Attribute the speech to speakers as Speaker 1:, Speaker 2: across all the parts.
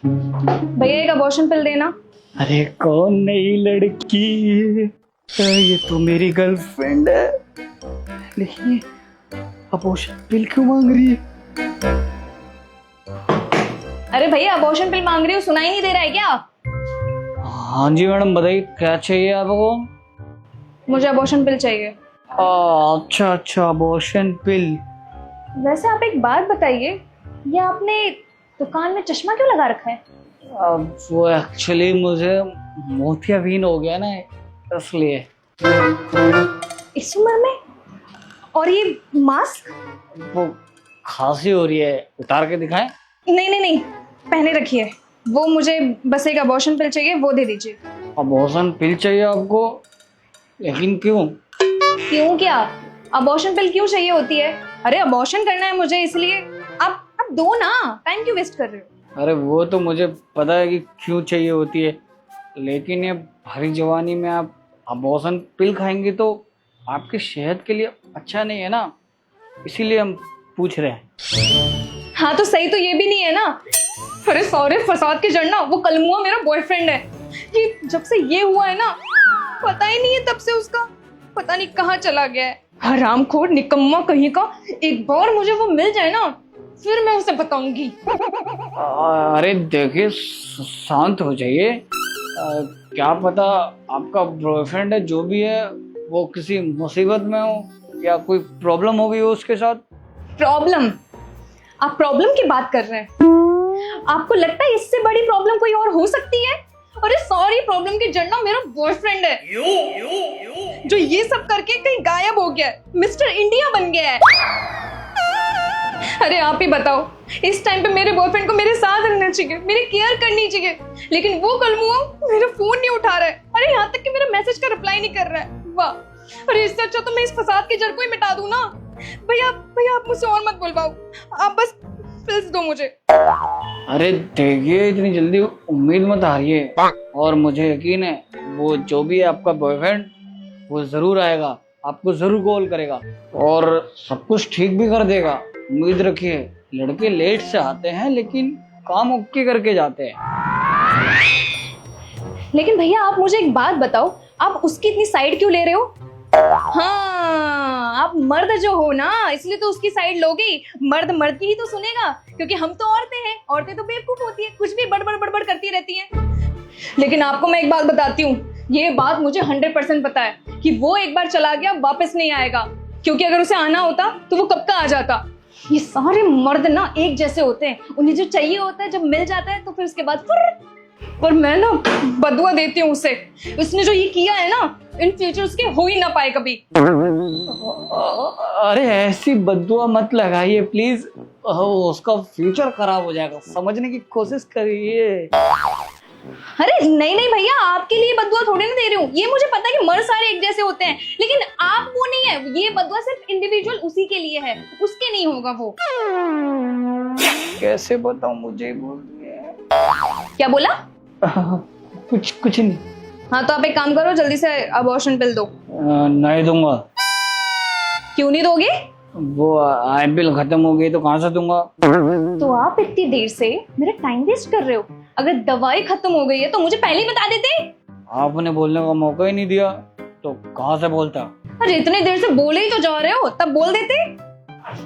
Speaker 1: भैया एक अबॉर्शन पिल देना।
Speaker 2: अरे कौन नई लड़की, ये तो मेरी गर्लफ्रेंड है, लेकिन अबॉर्शन पिल क्यों मांग रही है?
Speaker 1: अरे भैया अबॉर्शन पिल मांग रही हूँ, सुनाई नहीं दे रहा है क्या?
Speaker 2: हाँ जी मैडम, बताइए क्या चाहिए आपको?
Speaker 1: मुझे अबॉर्शन पिल चाहिए।
Speaker 2: अच्छा अच्छा, अबॉर्शन पिल।
Speaker 1: वैसे आप एक बात बताइए, ये आपने दुकान में चश्मा क्यों लगा रखा है?
Speaker 2: अब वो एक्चुअली मुझे मोतियाबिंद हो गया ना, इसलिए।
Speaker 1: इस उम्र में? और ये मास्क?
Speaker 2: वो खांसी हो रही है, उतार के दिखाएं?
Speaker 1: नहीं नहीं नहीं, पहने रखिए। वो मुझे बस एक अबॉर्शन पिल चाहिए, वो दे दीजिए।
Speaker 2: अबॉर्शन पिल चाहिए आपको, लेकिन क्यों?
Speaker 1: क्यों क्या? अबॉर्शन पिल क्यों चाहिए होती है? अरे अबॉर्शन करना है मुझे, इसलिए। आप दो ना, टाइम क्यों वेस्ट कर रहे हो?
Speaker 2: अरे वो तो मुझे पता है कि क्यों चाहिए होती है, लेकिन ये भरी जवानी में आप अबॉर्शन पिल खाएंगे तो आपकी सेहत के लिए अच्छा नहीं है ना, इसीलिए हम पूछ रहे हैं।
Speaker 1: हाँ तो सही तो ये भी नहीं है ना। अरे सॉरी, फसाद के जड़ ना, वो कलमुआ मेरा बॉयफ्रेंड है। ये जब से ये हुआ है ना, पता ही नहीं है तब से उसका पता नहीं कहाँ चला गया है। हरामखोर निकम्मा कहीं का। एक बार मुझे वो मिल जाए ना, फिर मैं उसे बताऊंगी।
Speaker 2: अरे देखिए, शांत हो जाइए। क्या पता आपका बॉयफ्रेंड है जो भी है वो किसी मुसीबत में हो या कोई प्रॉब्लम हो गई हो उसके साथ।
Speaker 1: प्रॉब्लम? आप प्रॉब्लम की बात कर रहे हैं? आपको लगता है इससे बड़ी प्रॉब्लम कोई और हो सकती है? अरे सॉरी, प्रॉब्लम की जड़ ना मेरा बॉयफ्रेंड है, जो ये सब करके कहीं गायब हो गया है, मिस्टर इंडिया बन गया है। अरे आप ही बताओ, इस टाइम पे मेरे बॉयफ्रेंड को मेरे साथ रहना चाहिए, मेरी केयर करनी चाहिए, लेकिन वो कलमुआ मेरा फोन नहीं उठा रहा है। अरे यहाँ तक कि मेरे मैसेज का रिप्लाई नहीं कर रहा है। वाह, अरे इससे अच्छा तो मैं इस फसाद की जड़ को ही मिटा दूं ना। भैया भैया आप मुझसे और मत बुलवाओ, आप बस पिल्स दो मुझे।
Speaker 2: अरे देखिए, इतनी जल्दी उम्मीद मत हारिए, और मुझे यकीन है वो जो भी है आपका बॉयफ्रेंड, वो जरूर आएगा, आपको जरूर कॉल करेगा और सब कुछ ठीक भी कर देगा। उम्मीद रखिए। लड़के लेट से आते हैं लेकिन काम ओके करके जाते हैं।
Speaker 1: लेकिन भैया आप मुझे एक बात बताओ, आप उसकी इतनी साइड क्यों ले रहे हो? हाँ, आप मर्द जो हो ना, इसलिए तो उसकी साइड लोगे। मर्द मर्द की ही तो सुनेगा, क्योंकि हम तो औरतें हैं, औरतें तो बेवकूफ होती है, कुछ भी बड़बड़ बड़बड़ करती रहती हैं। लेकिन आपको मैं एक बात बताती हूँ, ये बात मुझे 100% पता है कि वो एक बार चला गया वापस नहीं आएगा, क्योंकि अगर उसे आना होता तो वो कब का आ जाता। ये सारे मर्द ना एक जैसे होते हैं, उन्हें जो चाहिए होता है जब मिल जाता है तो फिर उसके बाद पर मैं ना बदुआ देती हूँ उसे। उसने जो ये किया है ना, इन फ्यूचर उसके हो ही ना पाए कभी।
Speaker 2: अरे ऐसी बद्दुआ मत लगाइए प्लीज, उसका फ्यूचर खराब हो जाएगा, समझने की कोशिश करिए।
Speaker 1: अरे नहीं नहीं भैया, आपके लिए बदुआ थोड़ी ना दे रही हूँ। ये मुझे पता है कि मर्द सारे एक जैसे होते हैं, लेकिन आप वो नहीं है। ये बदुआ सिर्फ इंडिविजुअल उसी के लिए है, उसके नहीं होगा वो।
Speaker 2: कैसे बताऊं, मुझे बोल दिया।
Speaker 1: क्या बोला?
Speaker 2: कुछ नहीं।
Speaker 1: हाँ तो आप एक काम करो, जल्दी से अबॉर्शन पिल दो।
Speaker 2: नहीं दूंगा।
Speaker 1: क्यों नहीं दोगे?
Speaker 2: वो आई बिल खत्म हो गई तो कहाँ से दूंगा?
Speaker 1: तो आप इतनी देर से मेरा टाइम वेस्ट कर रहे हो। अगर दवाई खत्म हो गई है तो मुझे पहले ही बता देते।
Speaker 2: आपने बोलने का मौका ही नहीं दिया तो कहाँ से बोलता?
Speaker 1: अरे इतनी देर से बोले ही तो जा रहे हो, तब बोल देते।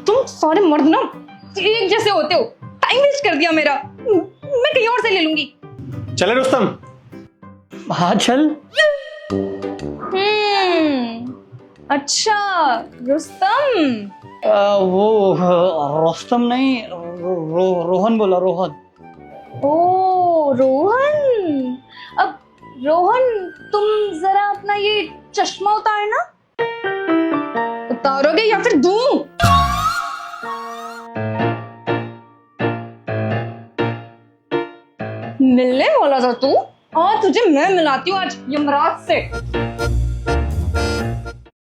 Speaker 1: तुम सारे मर्द ना एक जैसे होते हो, टाइम वेस्ट कर दिया मेरा। मैं कहीं और से ले लूंगी।
Speaker 3: चले रुस्तम?
Speaker 2: हाँ चल।
Speaker 1: अच्छा रुस्तम।
Speaker 2: वो रुस्तम नहीं, रोहन बोला, रोहन।
Speaker 1: ओ रोहन। अब रोहन, तुम जरा अपना ये चश्मा उतारना। उतारोगे या फिर दूं? मिलने वाला था तू, और तुझे मैं मिलाती हूँ आज यमराज से।